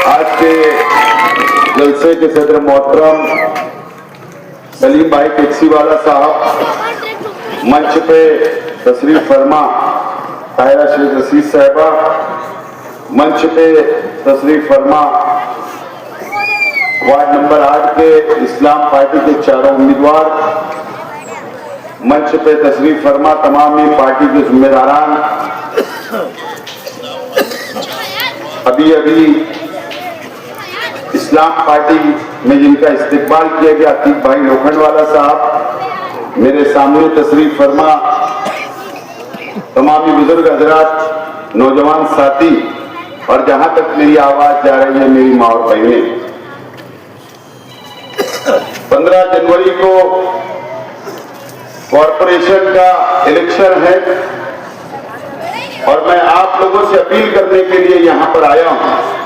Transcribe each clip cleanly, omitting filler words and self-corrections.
आज के जलसे के सदर मोहतरम सलीम भाई टैक्सीवाला साहब, मंच पे तशरीफ फरमा ताहिरा शेख रशीद साहिबा, मंच पे तशरीफ फरमा वार्ड नंबर 8 के इस्लाम पार्टी के चारों उम्मीदवार, मंच पे तशरीफ फरमा तमाम ही पार्टी के जिम्मेदारान। अभी अभी इस्लाम पार्टी में जिनका इस्तेकबाल किया गया अतीक भाई लोखंडवाला साहब, मेरे सामने तशरीफ फरमा तमामी बुजुर्ग हजरात, नौजवान साथी और जहां तक मेरी आवाज जा रही है मेरी माँ और बहनें, 15 जनवरी को कॉरपोरेशन का इलेक्शन है और मैं आप लोगों से अपील करने के लिए यहां पर आया हूं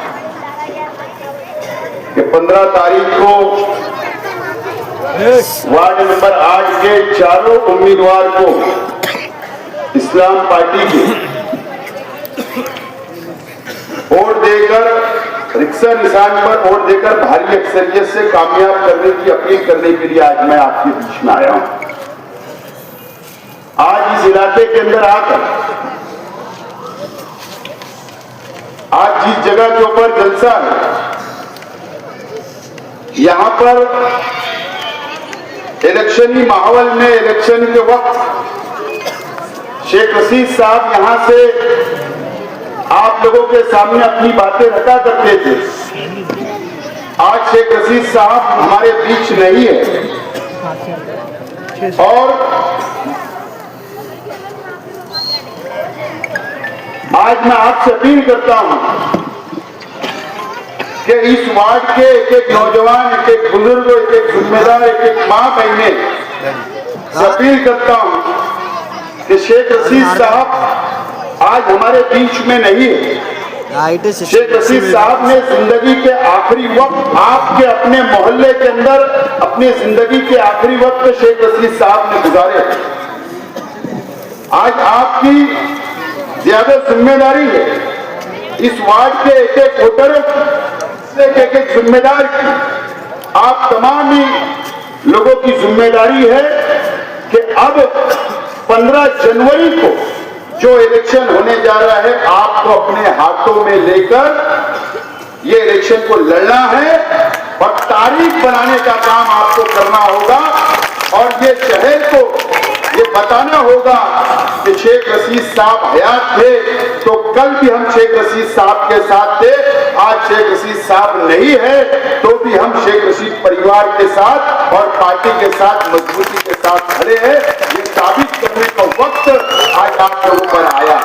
कि 15 तारीख को वार्ड नंबर 8 के चारों उम्मीदवार को इस्लाम पार्टी के वोट देकर, रिक्शा निशान पर वोट देकर भारी अक्सरियत से कामयाब करने की अपील करने के लिए आज मैं आपके बीच में आया हूं। आज इस इलाके के अंदर आकर, आज जिस जगह के ऊपर जलसा है, यहां पर इलेक्शनी माहौल में, इलेक्शन के वक्त शेख रशीद साहब यहां से आप लोगों के सामने अपनी बातें रखा करते थे। आज शेख रशीद साहब हमारे बीच नहीं है और आज मैं आपसे अपील करता हूं कि इस वार्ड के एक एक नौजवान, एक एक बुजुर्ग, एक एक जिम्मेदार, एक एक मां बहने से अपील करता हूं कि शेख रशीद साहब आज हमारे बीच में नहीं है। शेख रशीद साहब ने जिंदगी के आखिरी वक्त आपके अपने मोहल्ले के अंदर अपनी जिंदगी के आखिरी वक्त शेख रशीद साहब ने गुजारे। आज आपकी ज्यादा जिम्मेदारी है इस वार्ड के एक एक वोटर, एक एक जिम्मेदार की, आप तमाम ही लोगों की जिम्मेदारी है कि अब 15 जनवरी को जो इलेक्शन होने जा रहा है, आपको अपने हाथों में लेकर ये इलेक्शन को लड़ना है और तारीख बनाने का काम आपको करना होगा और ये शहर को ये बताना होगा कि शेख रशीद साहब हयात थे तो कल भी हम शेख रशीद साहब के साथ थे, आज शेख रशीद साहब नहीं है तो भी हम शेख रशीद परिवार के साथ और पार्टी के साथ मजबूती के साथ खड़े हैं। ये साबित करने का वक्त आज आप लोगों पर आया।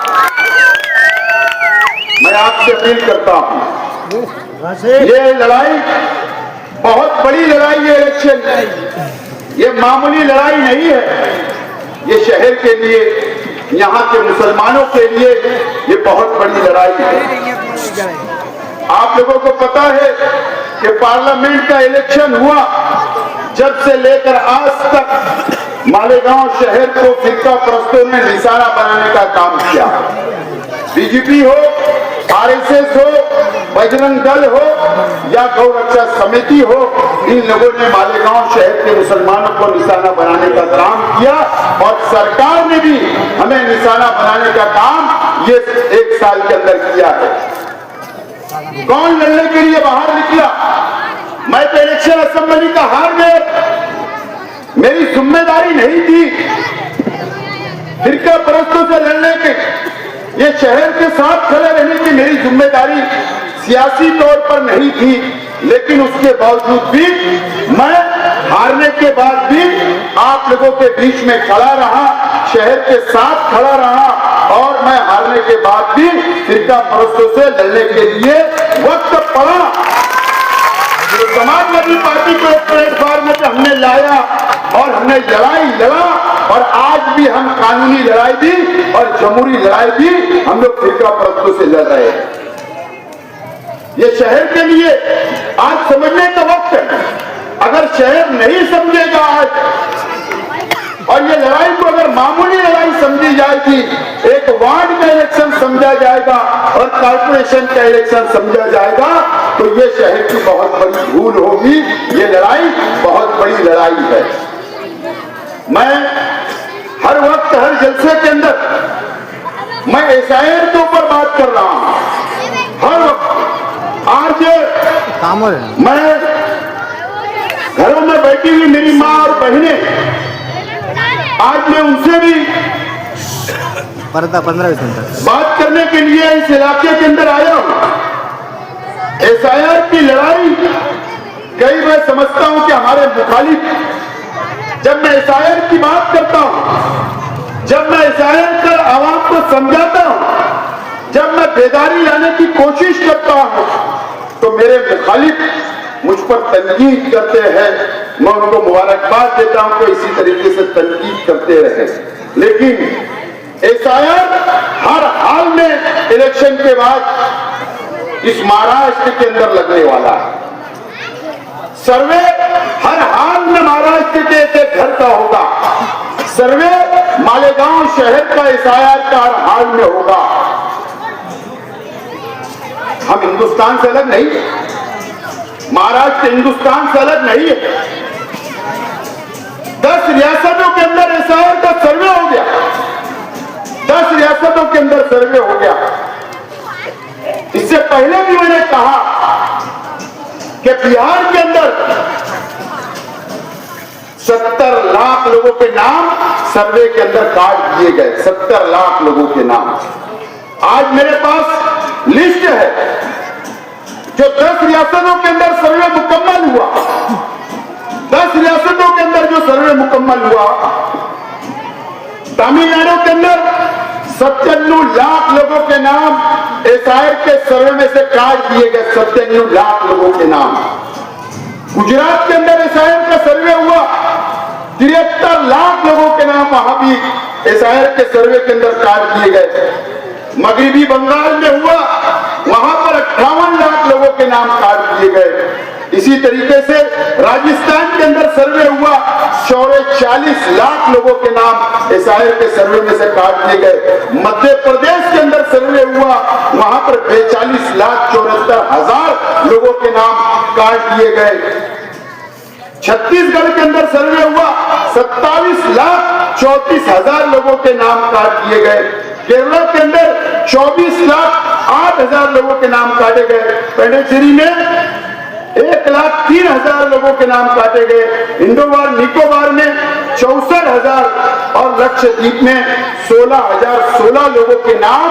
मैं आपसे अपील करता हूं, ये लड़ाई बहुत बड़ी लड़ाई है, इलेक्शन ये मामूली लड़ाई नहीं है। ये शहर के लिए, यहाँ के मुसलमानों के लिए ये बहुत बड़ी लड़ाई है। आप लोगों को पता है कि पार्लियामेंट का इलेक्शन हुआ, जब से लेकर आज तक मालेगांव शहर को फिरका परस्तों ने निशाना बनाने का काम किया। बीजेपी हो, आरएसएस हो, बजरंग दल हो या गौ रक्षा समिति हो, इन लोगों ने मालेगांव शहर के मुसलमानों को निशाना बनाने का काम किया और सरकार ने भी हमें निशाना बनाने का काम ये 1 साल के अंदर किया है। कौन लड़ने के लिए बाहर निकला? मैं तो इलेक्शन असेंबली का हार गया, मेरी जिम्मेदारी नहीं थी फिरका परस्तों से लड़ने के, ये शहर के साथ खड़े रहने की मेरी जिम्मेदारी सियासी तौर पर नहीं थी, लेकिन उसके बावजूद भी मैं हारने के बाद भी आप लोगों के बीच में खड़ा रहा, शहर के साथ खड़ा रहा और मैं हारने के बाद भी फिरका परस्तों से लड़ने के लिए वक्त पड़ा। तो समाजवादी पार्टी को एक प्लेटफॉर्म पे हमने लाया और हमने लड़ा और आज भी हम कानूनी लड़ाई भी और जमहूरी लड़ाई भी हम लोग फिरका परस्तों से लड़ रहे हैं। ये शहर के लिए आज समझने का वक्त है। अगर शहर नहीं समझेगा आज और ये लड़ाई को अगर मामूली लड़ाई समझी जाएगी, एक वार्ड का इलेक्शन समझा जाएगा और कॉर्पोरेशन का इलेक्शन समझा जाएगा, तो एसआईआर के ऊपर बात कर रहा हूं हर वक्त। आज मैं घरों में बैठी हुई मेरी माँ और बहनें, आज मैं उनसे भी 15-20 मिनट बात करने के लिए इस इलाके के अंदर आया हूं। एसआईआर की लड़ाई कई मैं समझता हूं कि हमारे मुखालिफ, जब मैं एसआईआर की बात करता हूं, जब मैं एसआईआर कर आवाम को समझाता हूं, जब मैं बेदारी लाने की कोशिश करता हूं, तो मेरे मुखालिफ मुझ पर तनकीद करते हैं। मैं उनको मुबारकबाद देता हूं कि इसी तरीके से तनकीद करते रहे। लेकिन एसआईआर हर हाल में इलेक्शन के बाद इस महाराष्ट्र के अंदर लगने वाला है। सर्वे हर हाल में महाराष्ट्र के एक घर का होगा। सर्वे मालेगांव शहर का एसआईआर का हर हाल में होगा। हम हिंदुस्तान से अलग नहीं है, महाराष्ट्र हिंदुस्तान से अलग नहीं है। 10 रियासतों के अंदर एसआईआर का सर्वे हो गया, 10 रियासतों के अंदर सर्वे हो गया। इससे पहले भी मैंने कहा कि बिहार के अंदर 70 लाख लोगों के नाम सर्वे के अंदर काट दिए गए। 70 लाख लोगों के नाम आज मेरे पास लिस्ट है जो 10 रियासतों के अंदर सर्वे मुकम्मल हुआ। 10 रियासतों के अंदर जो सर्वे मुकम्मल हुआ, तमिलनाडु के अंदर 97 लाख लोगों के नाम एसआईआर के सर्वे में से काट दिए गए। 97 लाख लोगों के नाम। गुजरात के अंदर एसआईआर का सर्वे हुआ, 73 लाख लोगों के नाम वहां भी एसआईआर के सर्वे के अंदर काट दिए गए। मगरबी बंगाल में हुआ, वहां पर 58 लाख लोगों के नाम काट दिए गए। इसी तरीके से राजस्थान के अंदर सर्वे हुआ, 40 लाख लोगों के नाम एसआईआर के सर्वे में से काट दिए गए। मध्य प्रदेश के अंदर सर्वे हुआ, वहां पर 42,74,000 लोगों के नाम काट दिए गए। छत्तीसगढ़ के अंदर सर्वे हुआ, 27,34,000 लोगों के नाम काट दिए गए। केरला के अंदर 24,08,000 लोगों के नाम काटे गए। पुडुचेरी में 1,03,000 लोगों के नाम काटे गए। इंडोबार निकोबार में 64,000 और लक्षद्वीप में 16,016 लोगों के नाम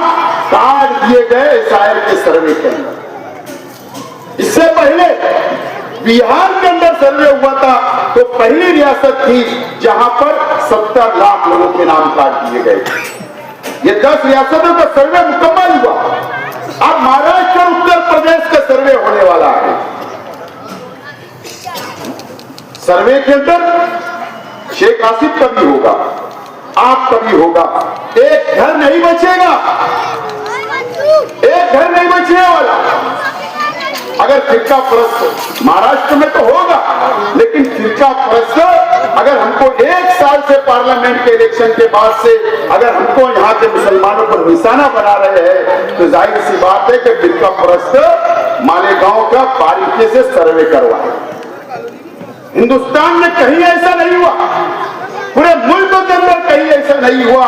काट दिए गए एसआईआर के सर्वे के अंदर। इससे पहले बिहार के अंदर सर्वे हुआ था, तो पहली रियासत थी जहां पर 70 लाख लोगों के नाम काट दिए गए। ये 10 रियासतों का सर्वे मुकम्मल हुआ। अब महाराष्ट्र और उत्तर प्रदेश का सर्वे होने वाला है। सर्वे के अंदर शेख आसिफ का भी होगा, आपका भी होगा। एक घर नहीं बचेगा, एक घर नहीं बचने वाला। अगर फिरका परस्त महाराष्ट्र में तो होगा, लेकिन फिरका परस्त अगर हमको 1 साल से पार्लियामेंट के इलेक्शन के बाद से अगर हमको यहाँ के मुसलमानों पर निशाना बना रहे हैं, तो जाहिर सी बात है कि फिरका परस्त मालेगांव का बारीकी से सर्वे करवाए। हिंदुस्तान में कहीं ऐसा नहीं हुआ, पूरे मुल्क के अंदर कहीं ऐसा नहीं हुआ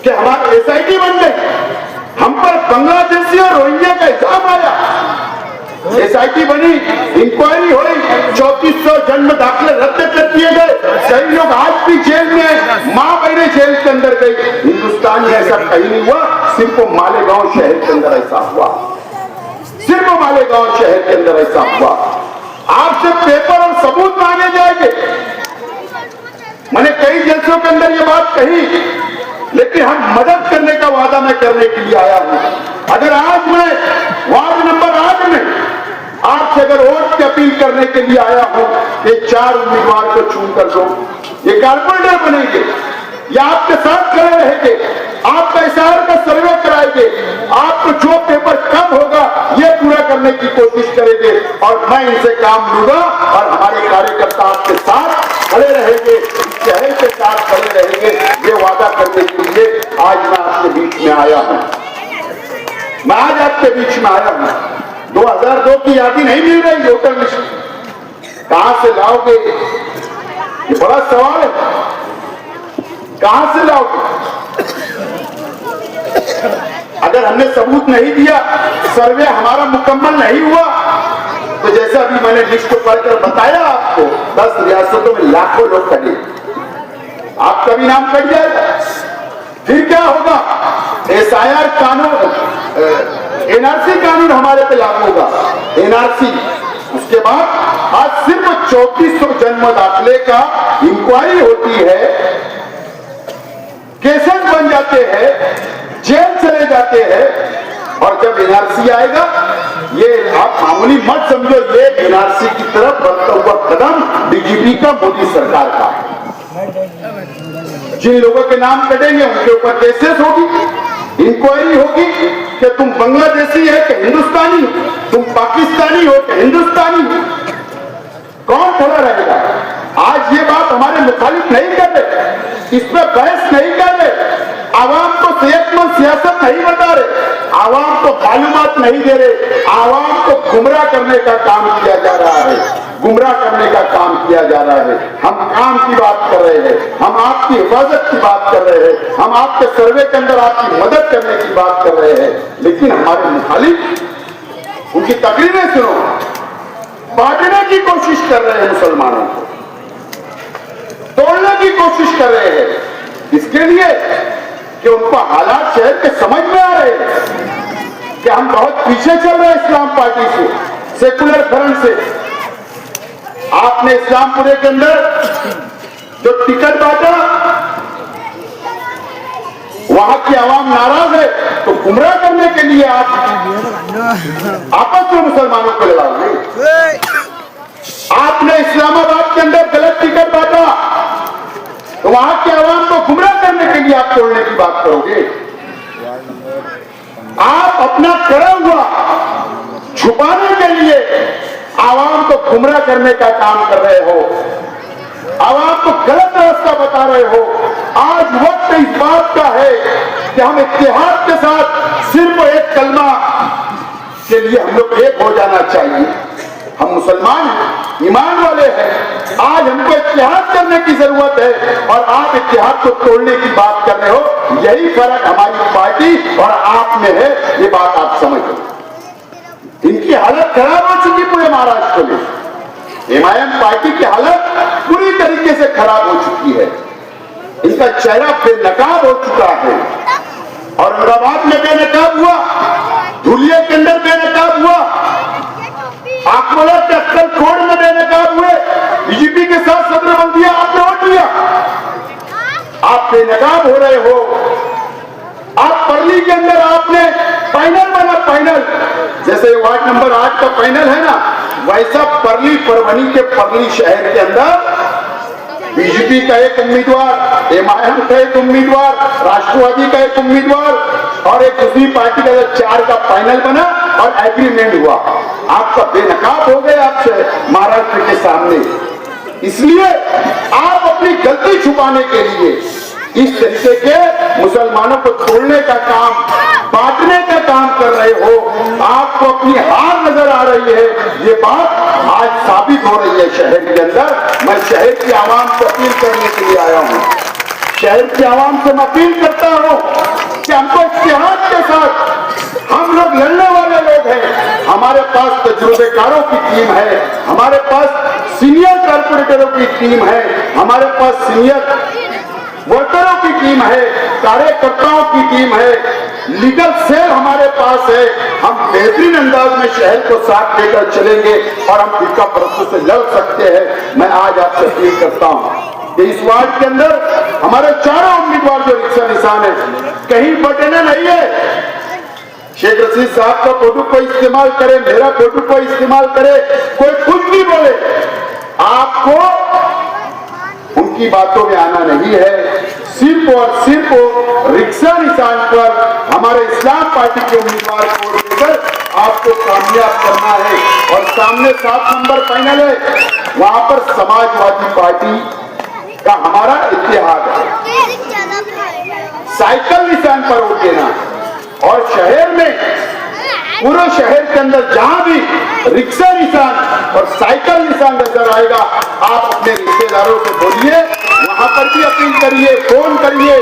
कि हमारी एसआईटी बन गई, हम पर बांग्लादेशी और रोहिंग्या का इल्जाम आया। एसआईटी बनी, इंक्वायरी हुई, 3400 जन्म दाखिले रद्द कर दिए गए। कई लोग आज भी जेल में, मां बहने जेल के अंदर गई। हिंदुस्तान में ऐसा कहीं नहीं हुआ, सिर्फ मालेगांव शहर के अंदर ऐसा हुआ, सिर्फ मालेगांव शहर के अंदर ऐसा हुआ। आपसे पेपर और सबूत मांगे जाएंगे। मैंने कई जलसों के अंदर ये बात कही, लेकिन हम मदद करने का वादा मैं करने के लिए आया हूं। अगर आज मैं वार्ड नंबर 8 में आपसे अगर वोट की अपील करने के लिए आया हूं, ये 4 उम्मीदवार को चुन कर दो, ये कारपोरेटर बनेंगे, या आपके साथ खड़े रहेंगे, आपका एसआईआर का सर्वे कराएंगे, आपको जो पेपर कम होगा ये पूरा करने की कोशिश करेंगे, और मैं इनसे काम लूंगा और हमारे कार्यकर्ता आपके साथ खड़े रहेंगे, शहर के साथ खड़े रहेंगे। ये वादा करने के लिए आज मैं आपके बीच में आया हूं। मैं आज आपके बीच में आया हूं। 2002 की यादी नहीं मिल रही, वोटर लिस्ट कहां से लाओगे, ये बड़ा सवाल है। कहां से लाओगे? अगर हमने सबूत नहीं दिया, सर्वे हमारा मुकम्मल नहीं हुआ, तो जैसा अभी मैंने लिस्ट पढ़कर बताया आपको, 10 रियासतों में लाखों लोग कटे, आपका भी नाम कट जाएगा। फिर क्या होगा? SIR कानून, NRC कानून हमारे पे लागू होगा, NRC। उसके बाद आज सिर्फ 3400 जन्म दाखिले का इंक्वायरी होती है, केसेस बन जाते हैं, जेल चले जाते हैं, और जब NRC आएगा, ये आप मामूली मत समझो, ये NRC की तरफ बढ़ता हुआ कदम DGP का, मोदी सरकार का। जिन लोगों के नाम कटेंगे उनके ऊपर केसेस होगी, इंक्वायरी होगी कि तुम बांग्लादेशी है कि हिंदुस्तानी, तुम पाकिस्तानी हो कि हिंदुस्तानी, कौन खड़ा रहेगा? आज ये बात हमारे मुखालिफ नहीं कर रहे, इस पर बहस नहीं कर रहे, आवाम को सेहतमंद सियासत नहीं बता रहे, आवाम को मालूमात नहीं दे रहे, आवाम को गुमराह करने का काम किया जा रहा है, गुमराह करने का काम किया जा रहा है। हम काम की बात कर रहे हैं, हम आपकी हिफाजत की बात कर रहे हैं, हम आपके सर्वे के अंदर आपकी मदद करने की बात कर रहे हैं, लेकिन हमारे मुखालिफ उनकी तकरीरें सुनो, बांटने की कोशिश कर रहे हैं, मुसलमानों को तोड़ने की कोशिश कर रहे हैं, इसके लिए कि उनको हालात शहर के समझ में आ रहे हैं कि हम बहुत पीछे चल रहे हैं इस्लाम पार्टी से, सेकुलर फ्रंट से। आपने इस्लामपुरे के अंदर जो टिकट बांटा, वहां की आवाम नाराज है, तो गुमराह करने के लिए आप आपस में मुसलमानों को लड़ाओगे। आपने इस्लामाबाद के अंदर गलत टिकट बांटा, तो वहां के आवाम को गुमराह करने के लिए आप तोड़ने की बात करोगे। आप अपना करा हुआ छुपाने के लिए आवाम को गुमराह करने का काम कर रहे हो, आवाम को गलत रास्ता बता रहे हो। आज वक्त इस बात का है कि हम इत्तेहाद के साथ सिर्फ एक कलमा के लिए हम लोग एक हो जाना चाहिए। हम मुसलमान हैं, ईमान वाले हैं, आज हमको इत्तेहाद करने की जरूरत है, और आप इत्तेहाद को तोड़ने की बात कर रहे हो। यही फर्क हमारी पार्टी और आप में है, ये बात आप समझ लो। इनकी हालत खराब हो चुकी पूरे महाराष्ट्र में, MIM पार्टी की हालत पूरी तरीके से खराब हो चुकी है, इनका चेहरा बेनकाब हो चुका है। औरंगाबाद में बेनकाब हुआ, धुलिया के अंदर बेनकाब हुआ, आकमला के अक्कलकोट में बेनकाब हुए, बीजेपी के साथ सदर बल्दिया आपने वोट दिया, आप बेनकाब हो रहे हो। आप परली के अंदर आपने फाइनल बना, फाइनल जैसे वार्ड नंबर 8 का फाइनल है ना, वैसा परली परभनी के परली शहर के अंदर बीजेपी का एक उम्मीदवार, MIM का एक उम्मीदवार, राष्ट्रवादी का एक उम्मीदवार और एक दूसरी पार्टी का 4 का फाइनल बना और एग्रीमेंट हुआ। आपका बेनकाब हो गया आपसे महाराष्ट्र के सामने। इसलिए आप अपनी गलती छुपाने के लिए इस तरीके के मुसलमानों को तोड़ने का काम, बांटने का काम कर रहे हो। आपको अपनी हार नजर आ रही है, ये बात आज साबित हो रही है शहर के अंदर। मैं शहर की आवाम को अपील करने के लिए आया हूँ, शहर की आवाम से मैं अपील करता हूँ कि हमको इत्तेहाद के साथ, हम लोग लड़ने वाले लोग हैं, हमारे पास तजुर्बेकारों की टीम है, हमारे पास सीनियर कॉर्पोरेटरों की टीम है, हमारे पास सीनियर वर्करों की टीम है, कार्यकर्ताओं की टीम है, लीगल सेल हमारे पास है। हम बेहतरीन अंदाज में शहर को साथ लेकर चलेंगे और हम फिरका परस्तों से लड़ सकते हैं। मैं आज आपसे अपील करता हूं कि इस वार्ड के अंदर हमारे चारों उम्मीदवार जो रिक्शा निशान है, कहीं बटने नहीं है। शेख रशीद साहब का फोटो को इस्तेमाल करे, मेरा फोटो को इस्तेमाल करे, कोई कुछ भी बोले, आपको उनकी बातों में आना नहीं है। सिर्फ और सिर्फ रिक्शा निशान पर हमारे इस्लाम पार्टी के उम्मीदवार को लेकर आपको कामयाब करना है। और सामने 7 नंबर फाइनल है, वहां पर समाजवादी पार्टी का हमारा इत्तेहाद है। साइकिल निशान पर वोट देना और शहर में, पूरे शहर के अंदर जहां भी रिक्शा निशान और साइकिल निशान नजर आएगा, आप अपने रिश्तेदारों से बोलिए, वहां पर भी अपील करिए, फोन करिए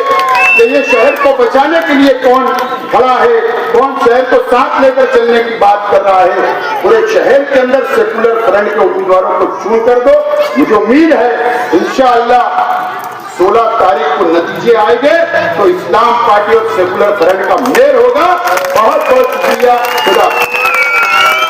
कि ये शहर को बचाने के लिए कौन खड़ा है, कौन शहर को साथ लेकर चलने की बात कर रहा है। पूरे शहर के अंदर सेकुलर फ्रंट के उम्मीदवारों को चुन कर दो। मुझे उम्मीद है इंशाअल्लाह 16 तारीख को नतीजे आएंगे तो इस्लाम पार्टी और सेकुलर फ्रंट का मेल होगा। बहुत बहुत शुक्रिया। खुदा